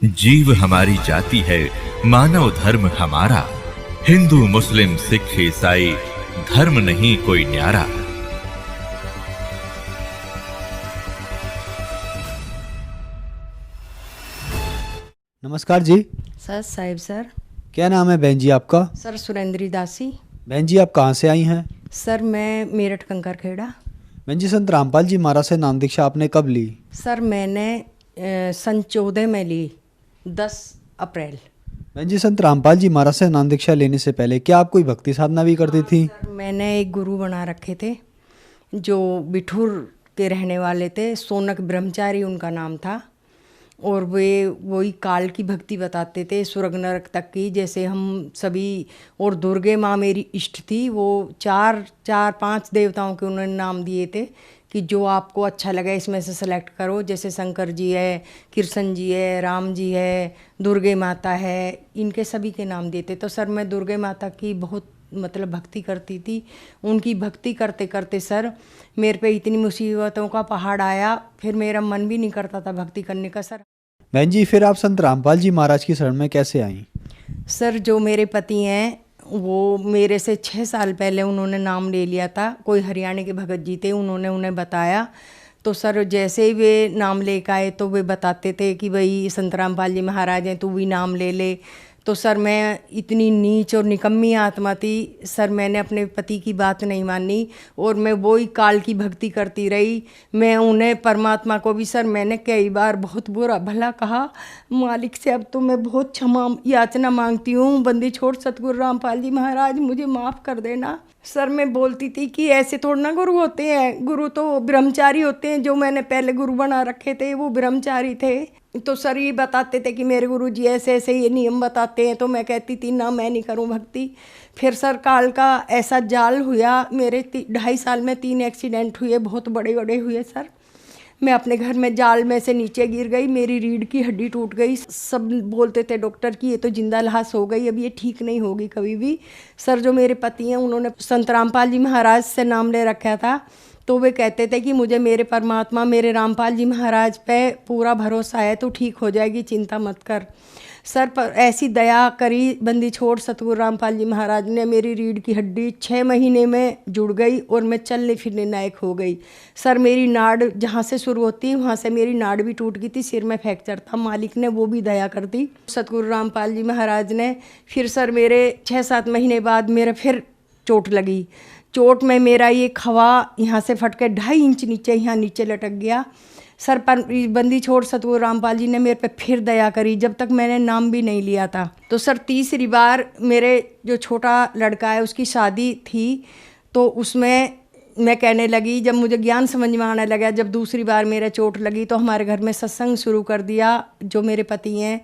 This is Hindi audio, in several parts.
जीव हमारी जाति है, मानव धर्म हमारा। हिंदू मुस्लिम सिख ईसाई धर्म नहीं कोई न्यारा। नमस्कार जी। Sir Sahib sir. क्या नाम है बहन जी आपका? सर सुरेंद्री दासी। बहन जी आप कहाँ से आई हैं? सर मैं मेरठ कंकरखेड़ा। बहन जी संत रामपाल जी महाराज से नाम दीक्षा आपने कब ली? सर मैंने सन 14 में ली, 10 अप्रैल। बहन जी संत रामपाल जी महाराज से नाम दीक्षा लेने से पहले क्या आप कोई भक्ति साधना भी करती थी? सर मैंने एक गुरु बना रखे थे जो बिठूर के रहने वाले थे, सोनक ब्रह्मचारी उनका नाम था। और वे वही काल की भक्ति बताते थे, स्वर्ग नरक तक की, जैसे हम सभी। और दुर्गे माँ मेरी इष्ट थी। वो चार पांच देवताओं के उन्होंने नाम दिए थे कि जो आपको अच्छा लगे इसमें से सेलेक्ट करो। जैसे शंकर जी है, कृष्ण जी है, राम जी है, दुर्गे माता है, इनके सभी के नाम दिए थे। तो सर मैं दुर्गे माता की बहुत भक्ति करती थी। उनकी भक्ति करते करते सर मेरे पे इतनी मुसीबतों का पहाड़ आया, फिर मेरा मन भी नहीं करता था भक्ति करने का। सर बहन जी फिर आप संत रामपाल जी महाराज की शरण में कैसे आई? सर जो मेरे पति हैं वो मेरे से 6 साल पहले उन्होंने नाम ले लिया था। कोई हरियाणा के भगत जी थे, उन्होंने उन्हें बताया। तो सर जैसे ही वे नाम लेकर आए तो वे बताते थे कि भाई संत रामपाल जी महाराज हैं, तू भी नाम ले ले। तो सर मैं इतनी नीच और निकम्मी आत्मा थी सर, मैंने अपने पति की बात नहीं मानी और मैं वही काल की भक्ति करती रही। मैं उन्हें परमात्मा को भी सर मैंने कई बार बहुत बुरा भला कहा। मालिक से अब तो मैं बहुत क्षमा याचना मांगती हूँ। बंदी छोड़ सतगुरु रामपाल जी महाराज मुझे माफ़ कर देना। सर मैं बोलती थी कि ऐसे थोड़ा ना गुरु होते हैं, गुरु तो ब्रह्मचारी होते हैं। जो मैंने पहले गुरु बना रखे थे वो ब्रह्मचारी थे। तो सर ये बताते थे कि मेरे गुरु जी ऐसे ऐसे ये नियम बताते हैं। तो मैं कहती थी ना मैं नहीं करूं भक्ति। फिर सर काल का ऐसा जाल हुआ, मेरे 2.5 साल में 3 एक्सीडेंट हुए, बहुत बड़े बड़े हुए सर। मैं अपने घर में जाल में से नीचे गिर गई, मेरी रीढ़ की हड्डी टूट गई। सब बोलते थे डॉक्टर कि ये तो जिंदा लाश हो गई, अब ये ठीक नहीं होगी कभी भी। सर जो मेरे पति हैं उन्होंने संत रामपाल जी महाराज से नाम ले रखा था। तो वे कहते थे कि मुझे मेरे परमात्मा मेरे रामपाल जी महाराज पे पूरा भरोसा है, तो ठीक हो जाएगी, चिंता मत कर। सर पर ऐसी दया करी बंदी छोड़ सतगुरु रामपाल जी महाराज ने, मेरी रीढ़ की हड्डी 6 महीने में जुड़ गई और मैं चलने फिरने लायक हो गई। सर मेरी नाड़ जहाँ से शुरू होती है वहाँ से मेरी नाड़ भी टूट गई थी, सिर में फ्रैक्चर था। मालिक ने वो भी दया कर दी सतगुरु रामपाल जी महाराज ने। फिर सर मेरे 6-7 महीने बाद मेरे फिर चोट लगी। चोट में मेरा ये खवा यहाँ से फट के 2.5 इंच नीचे यहाँ नीचे लटक गया। सर पर बंदी छोड़ सतगुरु रामपाल जी ने मेरे पे फिर दया करी, जब तक मैंने नाम भी नहीं लिया था। तो सर तीसरी बार मेरे जो छोटा लड़का है उसकी शादी थी। तो उसमें मैं कहने लगी, जब मुझे ज्ञान समझ में आने लगा, जब दूसरी बार मेरे चोट लगी तो हमारे घर में सत्संग शुरू कर दिया। जो मेरे पति हैं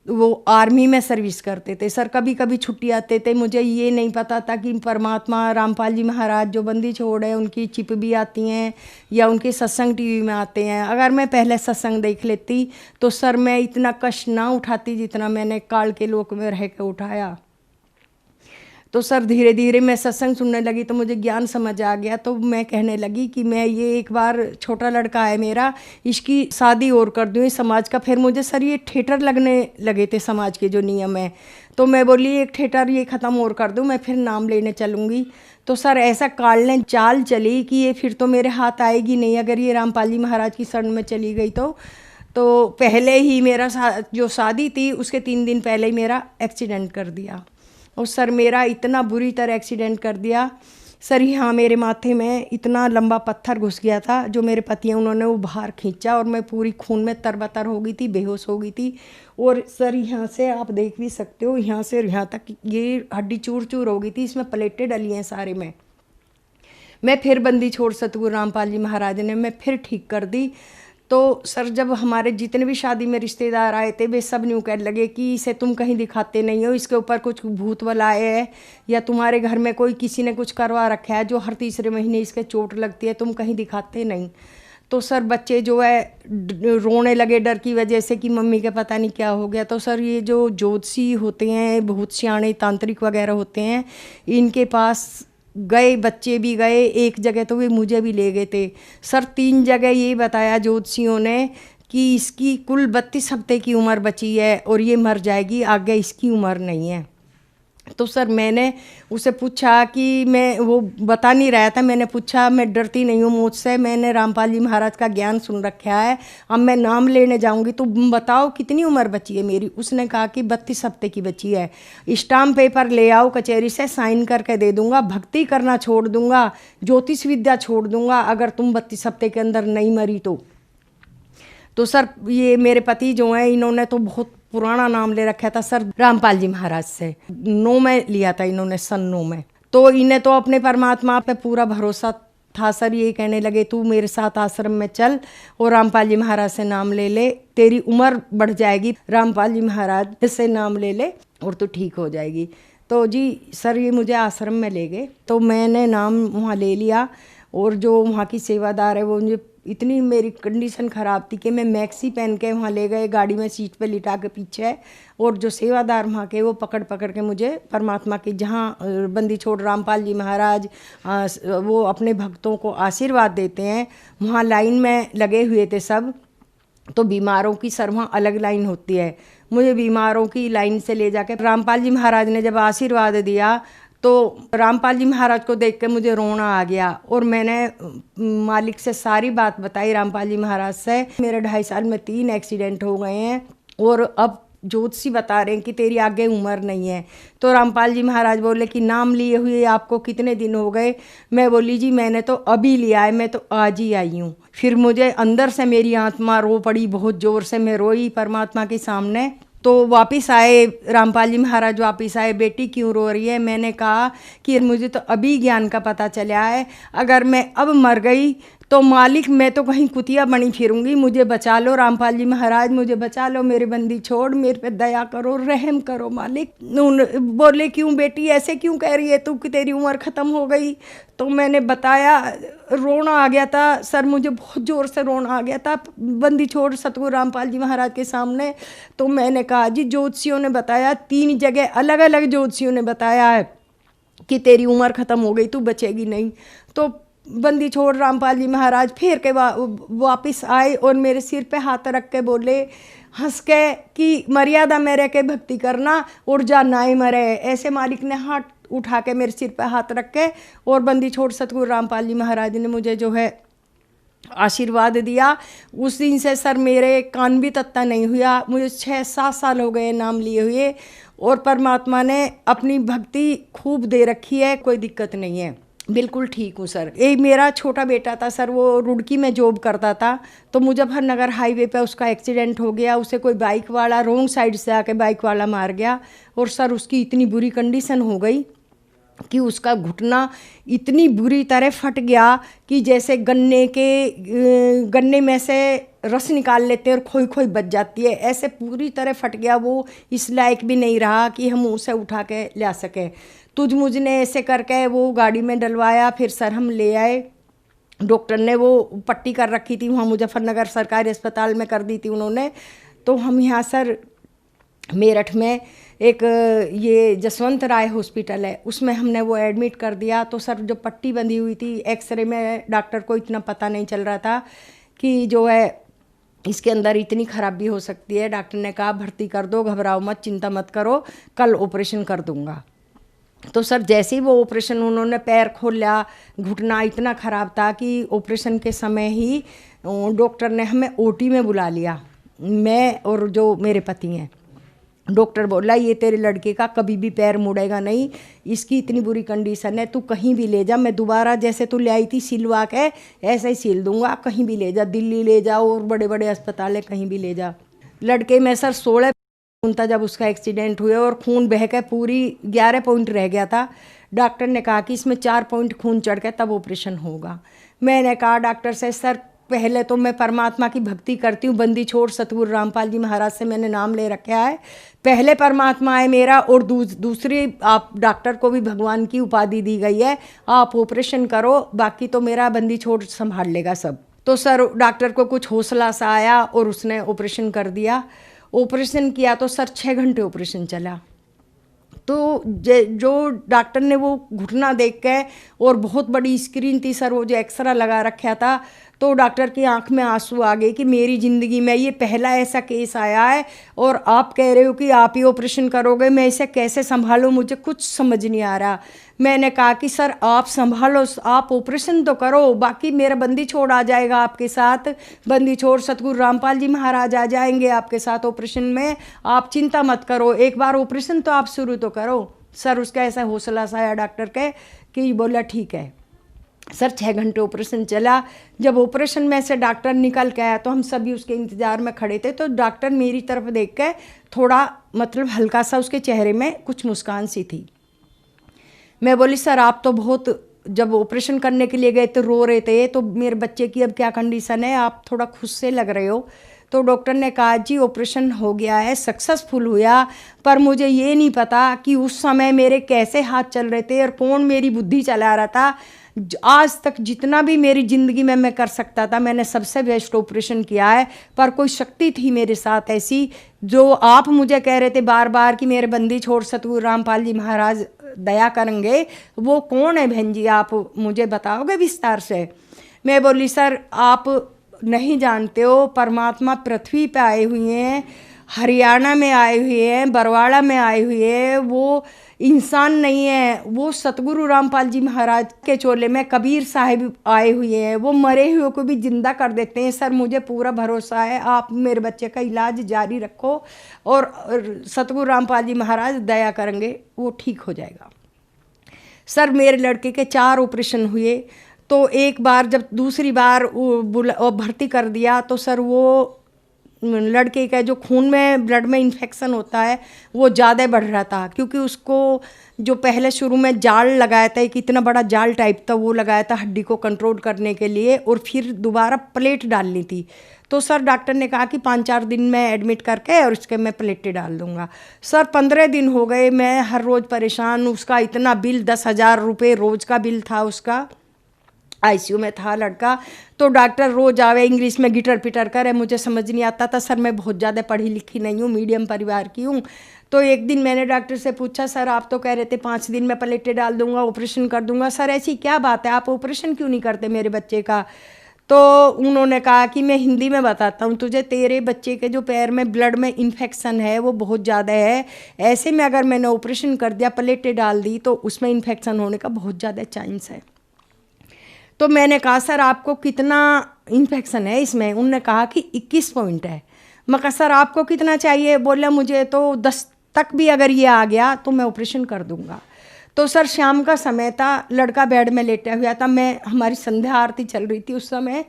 वो आर्मी में सर्विस करते थे सर, कभी कभी छुट्टी आते थे। मुझे ये नहीं पता था कि परमात्मा रामपाल जी महाराज जो बंदी छोड़ है उनकी चिप भी आती हैं या उनके सत्संग टीवी में आते हैं। अगर मैं पहले सत्संग देख लेती तो सर मैं इतना कष्ट ना उठाती जितना मैंने काल के लोक में रह के उठाया। तो सर धीरे धीरे मैं सत्संग सुनने लगी तो मुझे ज्ञान समझ आ गया। तो मैं कहने लगी कि मैं ये एक बार, छोटा लड़का है मेरा, इसकी शादी और कर दूँ समाज का। फिर मुझे सर ये थिएटर लगने लगे थे समाज के जो नियम है। तो मैं बोली एक थिएटर ये ख़त्म और कर दूँ, मैं फिर नाम लेने चलूँगी। तो सर ऐसा काल ने चाल चली कि ये फिर तो मेरे हाथ आएगी नहीं अगर ये रामपाल जी महाराज की शरण में चली गई। तो पहले ही मेरा जो शादी थी उसके 3 दिन पहले ही मेरा एक्सीडेंट कर दिया। और सर मेरा इतना बुरी तरह एक्सीडेंट कर दिया सर, यहाँ मेरे माथे में इतना लंबा पत्थर घुस गया था। जो मेरे पति हैं उन्होंने वो बाहर खींचा और मैं पूरी खून में तरबतर हो गई थी, बेहोश हो गई थी। और सर यहाँ से आप देख भी सकते हो, यहाँ से यहाँ तक ये हड्डी चूर चूर हो गई थी, इसमें प्लेटें डली हैं सारे में। मैं फिर बंदी छोड़ सतगुरु रामपाल जी महाराज ने मैं फिर ठीक कर दी। तो सर जब हमारे जितने भी शादी में रिश्तेदार आए थे वे सब न्यू कहने लगे कि इसे तुम कहीं दिखाते नहीं हो, इसके ऊपर कुछ भूत वाला आए है या तुम्हारे घर में कोई किसी ने कुछ करवा रखा है जो हर तीसरे महीने इसके चोट लगती है, तुम कहीं दिखाते नहीं। तो सर बच्चे जो है रोने लगे डर की वजह से कि मम्मी के पता नहीं क्या हो गया। तो सर ये जो ज्योतिषी होते हैं, बहुत सियाणे तांत्रिक वगैरह होते हैं, इनके पास गए, बच्चे भी गए। एक जगह तो वे मुझे भी ले गए थे सर। 3 जगह ये बताया ज्योतिषियों ने कि इसकी कुल 32 हफ्ते की उम्र बची है और ये मर जाएगी, आगे इसकी उम्र नहीं है। तो सर मैंने उसे पूछा कि मैं, वो बता नहीं रहा था, मैंने पूछा, मैं डरती नहीं हूँ मुझसे, मैंने रामपाल जी महाराज का ज्ञान सुन रखा है, अब मैं नाम लेने जाऊँगी तो बताओ कितनी उम्र बची है मेरी। उसने कहा कि 32 हफ्ते की बची है, स्टाम्प पेपर ले आओ कचहरी से, साइन करके दे दूंगा, भक्ति करना छोड़ दूंगा, ज्योतिष विद्या छोड़ दूंगा अगर तुम 32 हफ्ते के अंदर नहीं मरी तो सर ये मेरे पति जो हैं इन्होंने तो बहुत पुराना नाम ले रखा था सर रामपाल जी महाराज से। 9 में लिया था इन्होंने, सन 9 में। तो इन्हें तो अपने परमात्मा पे पूरा भरोसा था सर। ये कहने लगे तू मेरे साथ आश्रम में चल और रामपाल जी महाराज से नाम ले ले, तेरी उम्र बढ़ जाएगी, रामपाल जी महाराज से नाम ले ले और तू ठीक हो जाएगी। तो जी सर ये मुझे आश्रम में ले गए, तो मैंने नाम वहाँ ले लिया। और जो वहाँ की सेवादार है वो मुझे, इतनी मेरी कंडीशन ख़राब थी कि मैं मैक्सी पहन के वहाँ ले गए, गाड़ी में सीट पे लिटा के पीछे, और जो सेवादार वहाँ के वो पकड़ पकड़ के मुझे परमात्मा की, जहाँ बंदी छोड़ रामपाल जी महाराज वो अपने भक्तों को आशीर्वाद देते हैं, वहाँ लाइन में लगे हुए थे सब। तो बीमारों की सर वहाँ अलग लाइन होती है, मुझे बीमारों की लाइन से ले जाके रामपाल जी महाराज ने जब आशीर्वाद दिया तो रामपाल जी महाराज को देख के मुझे रोना आ गया। और मैंने मालिक से सारी बात बताई रामपाल जी महाराज से। मेरे 2.5 साल में 3 एक्सीडेंट हो गए हैं और अब ज्योतिषी बता रहे हैं कि तेरी आगे उम्र नहीं है। तो रामपाल जी महाराज बोले कि नाम लिए हुए आपको कितने दिन हो गए? मैं बोली जी मैंने तो अभी लिया है, मैं तो आज ही आई हूँ। फिर मुझे अंदर से मेरी आत्मा रो पड़ी, बहुत ज़ोर से मैं रोई परमात्मा के सामने। तो वापस आए रामपाल जी महाराज, वापस आए, बेटी क्यों रो रही है? मैंने कहा कि मुझे तो अभी ज्ञान का पता चला है, अगर मैं अब मर गई तो मालिक मैं तो कहीं कुतिया बनी फिरूंगी, मुझे बचा लो रामपाल जी महाराज, मुझे बचा लो, मेरी बंदी छोड़, मेरे पे दया करो, रहम करो मालिक। बोले क्यों बेटी ऐसे क्यों कह रही है तू कि तेरी उम्र ख़त्म हो गई? तो मैंने बताया, रोना आ गया था सर, मुझे बहुत ज़ोर से रोना आ गया था बंदी छोड़ सतगुरु रामपाल जी महाराज के सामने। तो मैंने कहा जी ज्योतिषियों ने बताया, 3 जगह अलग अलग ज्योतिषियों ने बताया है कि तेरी उम्र ख़त्म हो गई, तू बचेगी नहीं। तो बंदी छोड़ रामपाल जी महाराज फिर के वापस आए और मेरे सिर पे हाथ रख के बोले हंस के कि मर्यादा में रह के भक्ति करना और जा नाई मरे। ऐसे मालिक ने हाथ उठा के मेरे सिर पे हाथ रख के और बंदी छोड़ सतगुरु रामपाल जी महाराज ने मुझे जो है आशीर्वाद दिया। उस दिन से सर मेरे कान भी तत्ता नहीं हुआ। मुझे 6-7 साल हो गए नाम लिए हुए और परमात्मा ने अपनी भक्ति खूब दे रखी है, कोई दिक्कत नहीं है, बिल्कुल ठीक हूँ सर। एक मेरा छोटा बेटा था सर, वो रुड़की में जॉब करता था, तो मुजफ्फरनगर हाईवे पे उसका एक्सीडेंट हो गया। उसे कोई बाइक वाला रोंग साइड से आके बाइक वाला मार गया और सर उसकी इतनी बुरी कंडीशन हो गई कि उसका घुटना इतनी बुरी तरह फट गया कि जैसे गन्ने में से रस निकाल लेते हैं और खोई खोई बच जाती है, ऐसे पूरी तरह फट गया। वो इस लायक भी नहीं रहा कि हम उसे उठा के ला सकें। तुझ मुझ ने ऐसे करके वो गाड़ी में डलवाया, फिर सर हम ले आए। डॉक्टर ने वो पट्टी कर रखी थी वहाँ मुजफ्फरनगर सरकारी अस्पताल में कर दी थी उन्होंने। तो हम यहाँ सर मेरठ में एक ये जसवंत राय हॉस्पिटल है, उसमें हमने वो एडमिट कर दिया। तो सर जो पट्टी बंधी हुई थी, एक्सरे में डॉक्टर को इतना पता नहीं चल रहा था कि जो है इसके अंदर इतनी खराबी हो सकती है। डॉक्टर ने कहा भर्ती कर दो, घबराओ मत, चिंता मत करो, कल ऑपरेशन कर दूंगा। तो सर जैसे ही वो ऑपरेशन, उन्होंने पैर खोला, घुटना इतना ख़राब था कि ऑपरेशन के समय ही डॉक्टर ने हमें ओटी में बुला लिया, मैं और जो मेरे पति हैं। डॉक्टर बोला ये तेरे लड़के का कभी भी पैर मुड़ेगा नहीं, इसकी इतनी बुरी कंडीशन है, तू कहीं भी ले जा, मैं दोबारा जैसे तू ले आई थी सिलवा के ऐसे ही सिल दूंगा, कहीं भी ले जा, दिल्ली ले जा और बड़े बड़े अस्पताल है, कहीं भी ले जा। लड़के में सर 16 खून था जब उसका एक्सीडेंट हुआ और खून बह के पूरी 11 पॉइंट रह गया था। डॉक्टर ने कहा कि इसमें 4 पॉइंट खून चढ़ के तब ऑपरेशन होगा। मैंने कहा डॉक्टर से सर पहले तो मैं परमात्मा की भक्ति करती हूँ, बंदी छोड़ सतगुरु रामपाल जी महाराज से मैंने नाम ले रखा है, पहले परमात्मा है मेरा और दूसरी आप डॉक्टर को भी भगवान की उपाधि दी गई है, आप ऑपरेशन करो, बाकी तो मेरा बंदी छोड़ संभाल लेगा सब। तो सर डॉक्टर को कुछ हौसला सा आया और उसने ऑपरेशन कर दिया। ऑपरेशन किया तो सर 6 घंटे ऑपरेशन चला। तो जो डॉक्टर ने वो घुटना देख के, और बहुत बड़ी स्क्रीन थी सर, वो जो एक्सरा लगा रखा था, तो डॉक्टर की आंख में आंसू आ गए कि मेरी ज़िंदगी में ये पहला ऐसा केस आया है और आप कह रहे हो कि आप ही ऑपरेशन करोगे, मैं इसे कैसे संभालूं, मुझे कुछ समझ नहीं आ रहा। मैंने कहा कि सर आप संभालो, आप ऑपरेशन तो करो, बाकी मेरा बंदी छोड़ आ जाएगा आपके साथ, बंदी छोड़ सतगुरु रामपाल जी महाराज आ जाएंगे आपके साथ ऑपरेशन में, आप चिंता मत करो, एक बार ऑपरेशन तो आप शुरू तो करो। सर उसका ऐसा हौसला सा आया डॉक्टर के कि बोला ठीक है। सर 6 घंटे ऑपरेशन चला। जब ऑपरेशन में से डॉक्टर निकल के आया तो हम सभी उसके इंतज़ार में खड़े थे। तो डॉक्टर मेरी तरफ देख के थोड़ा मतलब हल्का सा उसके चेहरे में कुछ मुस्कान सी थी। मैं बोली सर आप तो बहुत, जब ऑपरेशन करने के लिए गए तो रो रहे थे, तो मेरे बच्चे की अब क्या कंडीशन है, आप थोड़ा खुश से लग रहे हो। तो डॉक्टर ने कहा जी ऑपरेशन हो गया है, सक्सेसफुल हुआ, पर मुझे ये नहीं पता कि उस समय मेरे कैसे हाथ चल रहे थे और कौन मेरी बुद्धि चला रहा था। आज तक जितना भी मेरी ज़िंदगी में मैं कर सकता था मैंने सबसे बेस्ट ऑपरेशन किया है, पर कोई शक्ति थी मेरे साथ ऐसी जो आप मुझे कह रहे थे बार बार कि मेरे बंदी छोड़ सतगुरु रामपाल जी महाराज दया करेंगे, वो कौन है बहन जी, आप मुझे बताओगे विस्तार से। मैं बोली सर आप नहीं जानते हो, परमात्मा पृथ्वी पे आए हुए हैं, हरियाणा में आए हुए हैं, बरवाड़ा में आए हुए हैं, वो इंसान नहीं है, वो सतगुरु रामपाल जी महाराज के चोले में कबीर साहिब आए हुए हैं, वो मरे हुए को भी जिंदा कर देते हैं। सर मुझे पूरा भरोसा है, आप मेरे बच्चे का इलाज जारी रखो और सतगुरु रामपाल जी महाराज दया करेंगे, वो ठीक हो जाएगा। सर मेरे लड़के के 4 ऑपरेशन हुए, तो एक बार जब दूसरी बार भर्ती कर दिया तो सर वो लड़के का जो खून में ब्लड में इन्फेक्शन होता है वो ज़्यादा बढ़ रहा था, क्योंकि उसको जो पहले शुरू में जाल लगाया था, एक इतना बड़ा जाल टाइप था वो लगाया था हड्डी को कंट्रोल करने के लिए, और फिर दोबारा प्लेट डालनी थी। तो सर डॉक्टर ने कहा कि 5-4 दिन में एडमिट करके और उसके मैं प्लेटें डाल दूंगा। सर 15 दिन हो गए, मैं हर रोज़ परेशान, उसका इतना बिल 10,000 रुपये रोज़ का बिल था उसका, आईसीयू में था लड़का। तो डॉक्टर रोज आवे, इंग्लिश में गिटर पिटर करे, मुझे समझ नहीं आता था। सर मैं बहुत ज़्यादा पढ़ी लिखी नहीं हूँ, मीडियम परिवार की हूँ। तो एक दिन मैंने डॉक्टर से पूछा सर आप तो कह रहे थे 5 दिन में प्लेटें डाल दूंगा, ऑपरेशन कर दूंगा, सर ऐसी क्या बात है, आप ऑपरेशन क्यों नहीं करते मेरे बच्चे का। तो उन्होंने कहा कि मैं हिंदी में बताता हूँ तुझे, तेरे बच्चे के जो पैर में ब्लड में इन्फेक्शन है वो बहुत ज़्यादा है, ऐसे में अगर मैंने ऑपरेशन कर दिया, प्लेटें डाल दी, तो उसमें इन्फेक्शन होने का बहुत ज़्यादा चांस है। तो मैंने कहा सर आपको कितना इन्फेक्शन है इसमें, उन्होंने कहा कि 21 पॉइंट है। मैं कहा सर आपको कितना चाहिए, बोला मुझे तो 10 तक भी अगर ये आ गया तो मैं ऑपरेशन कर दूंगा। तो सर शाम का समय था, लड़का बेड में लेटा हुआ था, मैं हमारी संध्या आरती चल रही थी उस समय,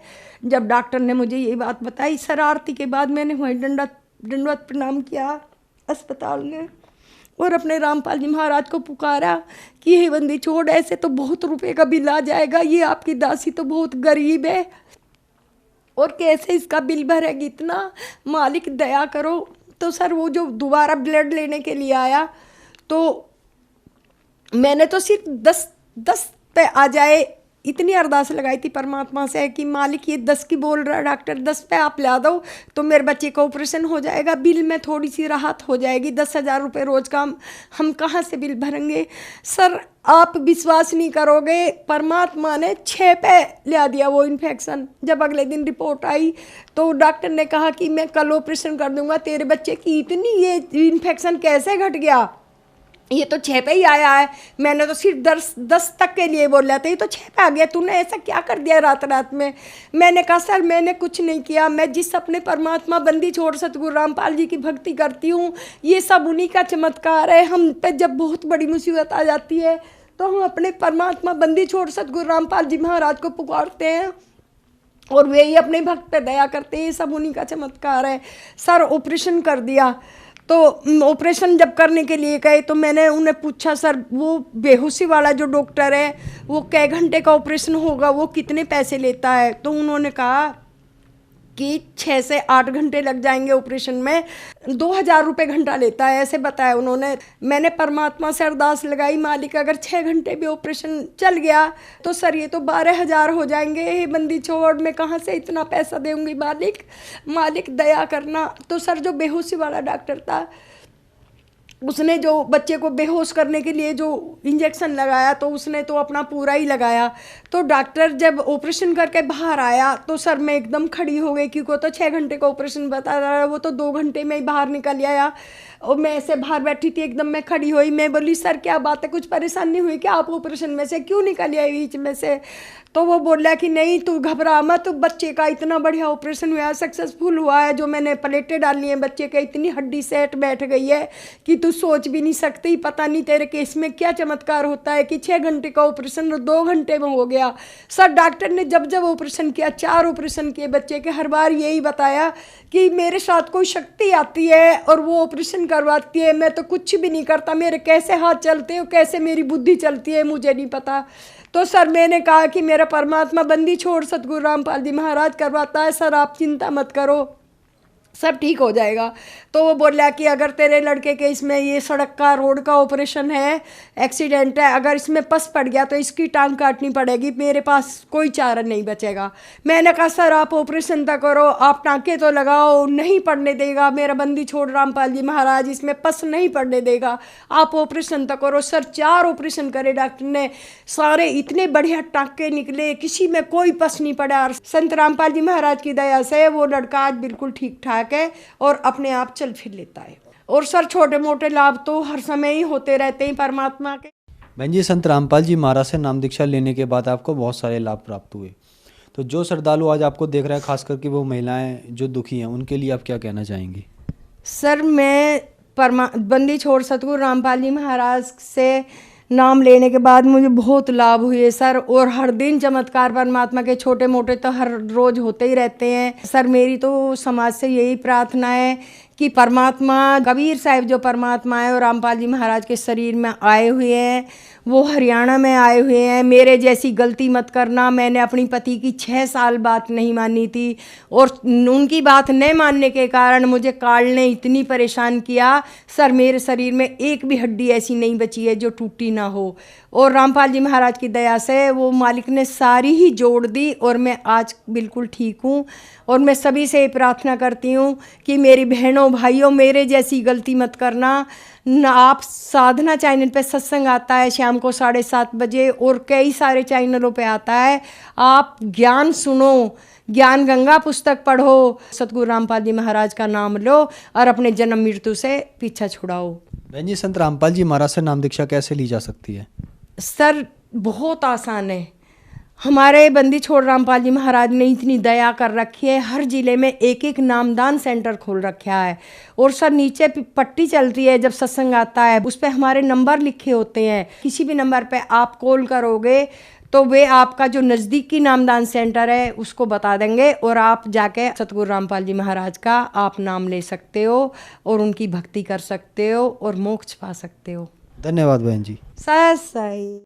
जब डॉक्टर ने मुझे ये बात बताई। सर आरती के बाद मैंने वहीं दंडवत प्रणाम किया अस्पताल में और अपने रामपाल जी महाराज को पुकारा कि हे बंदी छोड़, ऐसे तो बहुत रुपए का बिल आ जाएगा, ये आपकी दासी तो बहुत गरीब है और कैसे इसका बिल भरेगी इतना, मालिक दया करो। तो सर वो जो दोबारा ब्लड लेने के लिए आया तो मैंने तो सिर्फ 10 पे आ जाए इतनी अरदास लगाई थी परमात्मा से कि मालिक ये 10 की बोल रहा है डॉक्टर, 10 पे आप ला दो तो मेरे बच्चे का ऑपरेशन हो जाएगा, बिल में थोड़ी सी राहत हो जाएगी। 10,000 रुपये रोज़ का हम कहाँ से बिल भरेंगे। सर आप विश्वास नहीं करोगे, परमात्मा ने 6 पे ले दिया वो इन्फेक्शन। जब अगले दिन रिपोर्ट आई तो डॉक्टर ने कहा कि मैं कल ऑपरेशन कर दूंगा, तेरे बच्चे की इतनी ये इन्फेक्शन कैसे घट गया, ये तो 6 पे ही आया है। मैंने तो सिर्फ 10 तक के लिए बोला था, ये तो 6 पे आ गया, तूने ऐसा क्या कर दिया रात में। मैंने कहा सर मैंने कुछ नहीं किया, मैं जिस अपने परमात्मा बंदी छोड़ सतगुरु रामपाल जी की भक्ति करती हूँ, ये सब उन्हीं का चमत्कार है। हम पे जब बहुत बड़ी मुसीबत आ जाती है तो हम अपने परमात्मा बंदी छोड़ सतगुरु रामपाल जी महाराज को पुकारते हैं और वे ही अपने भक्त पे दया करते हैं, ये सब उन्हीं का चमत्कार है। सर ऑपरेशन कर दिया। तो ऑपरेशन जब करने के लिए गए तो मैंने उन्हें पूछा सर वो बेहोशी वाला जो डॉक्टर है वो कै घंटे का ऑपरेशन होगा, वो कितने पैसे लेता है। तो उन्होंने कहा कि 6 से 8 घंटे लग जाएंगे ऑपरेशन में, 2,000 रुपये घंटा लेता है, ऐसे बताया उन्होंने। मैंने परमात्मा से अरदास लगाई, मालिक अगर 6 घंटे भी ऑपरेशन चल गया तो सर ये तो 12,000 हो जाएंगे, हे बंदी छोड़ मैं कहाँ से इतना पैसा दूंगी, मालिक दया करना। तो सर जो बेहोशी वाला डॉक्टर था उसने जो बच्चे को बेहोश करने के लिए जो इंजेक्शन लगाया तो उसने तो अपना पूरा ही लगाया। तो डॉक्टर जब ऑपरेशन करके बाहर आया तो सर मैं एकदम खड़ी हो गई, क्योंकि वो तो 6 घंटे का ऑपरेशन बता रहा है, वो तो 2 घंटे में ही बाहर निकल आया। और मैं ऐसे बाहर बैठी थी, एकदम मैं खड़ी हुई, मैं बोली सर क्या बात है, कुछ परेशानी हुई क्या, आप ऑपरेशन में से क्यों निकल आई बीच में से? तो वो बोला कि नहीं तू घबरा मत, बच्चे का इतना बढ़िया ऑपरेशन हुआ है, सक्सेसफुल हुआ है, जो मैंने प्लेटें डाली हैं बच्चे के, इतनी हड्डी सेट बैठ गई है कि तू सोच भी नहीं सकती, पता नहीं तेरे केस में क्या चमत्कार होता है कि 6 घंटे का ऑपरेशन 2 घंटे में हो गया। सर डॉक्टर ने जब जब ऑपरेशन किया, 4 ऑपरेशन किए बच्चे के, हर बार यही बताया कि मेरे साथ कोई शक्ति आती है और वो ऑपरेशन करवाती है, मैं तो कुछ भी नहीं करता, मेरे कैसे हाथ चलते हैं, कैसे मेरी बुद्धि चलती है मुझे नहीं पता। तो सर मैंने कहा कि मेरा परमात्मा बंदी छोड़ सतगुरु रामपाल जी महाराज करवाता है, सर आप चिंता मत करो, सब ठीक हो जाएगा। तो वो बोला कि अगर तेरे लड़के के इसमें ये सड़क का रोड का ऑपरेशन है, एक्सीडेंट है, अगर इसमें पस पड़ गया तो इसकी टांग काटनी पड़ेगी, मेरे पास कोई चारा नहीं बचेगा। मैंने कहा सर आप ऑपरेशन तो करो, आप टाँके तो लगाओ, नहीं पड़ने देगा मेरा बंदी छोड़ रामपाल जी महाराज, इसमें पस नहीं पड़ने देगा, आप ऑपरेशन तो करो। सर 4 ऑपरेशन करे डॉक्टर ने, सारे इतने बढ़िया टाँके निकले, किसी में कोई पस नहीं पड़ा। और संत रामपाल जी महाराज की दया से वो लड़का आज बिल्कुल ठीक ठाक है और अपने आप चल फिर लेता है। और सर छोटे मोटे लाभ तो हर समय ही होते रहते हैं परमात्मा के। बहन जी, संत रामपाल जी महाराज से नाम दीक्षा लेने के बाद आपको बहुत सारे लाभ प्राप्त हुए, तो जो श्रद्धालु आज आपको देख रहे हैं, खास करके वो महिलाएं जो दुखी हैं, उनके लिए आप क्या कहना चाहेंगी? सर मैं बंदी छोड़ सतगुरु रामपाल जी महाराज से नाम लेने के बाद मुझे बहुत लाभ हुए सर, और हर दिन चमत्कार परमात्मा के छोटे मोटे तो हर रोज होते ही रहते हैं सर। मेरी तो समाज से यही प्रार्थना है कि परमात्मा कबीर साहिब जो परमात्मा है और रामपाल जी महाराज के शरीर में आए हुए हैं, वो हरियाणा में आए हुए हैं, मेरे जैसी गलती मत करना। मैंने अपनी पति की 6 साल बात नहीं मानी थी और उनकी बात नहीं मानने के कारण मुझे काल ने इतनी परेशान किया सर, मेरे शरीर में एक भी हड्डी ऐसी नहीं बची है जो टूटी ना हो। और रामपाल जी महाराज की दया से वो मालिक ने सारी ही जोड़ दी और मैं आज बिल्कुल ठीक हूँ। और मैं सभी से प्रार्थना करती हूँ कि मेरी बहनों भाइयों, मेरे जैसी गलती मत करना ना। आप साधना चैनल पे सत्संग आता है शाम को 7:30 बजे और कई सारे चैनलों पे आता है, आप ज्ञान सुनो, ज्ञान गंगा पुस्तक पढ़ो, सतगुरु रामपाल जी महाराज का नाम लो और अपने जन्म मृत्यु से पीछा छुड़ाओ। बहन जी, संत रामपाल जी महाराज से नाम दीक्षा कैसे ली जा सकती है? सर बहुत आसान है, हमारे बंदी छोड़ रामपाल जी महाराज ने इतनी दया कर रखी है, हर जिले में एक नामदान सेंटर खोल रखा है। और सर नीचे पट्टी चलती है, जब सत्संग आता है उस पर हमारे नंबर लिखे होते हैं, किसी भी नंबर पे आप कॉल करोगे तो वे आपका जो नज़दीकी नामदान सेंटर है उसको बता देंगे और आप जाके सतगुरु रामपाल जी महाराज का आप नाम ले सकते हो और उनकी भक्ति कर सकते हो और मोक्ष पा सकते हो। धन्यवाद बहन जी। सही।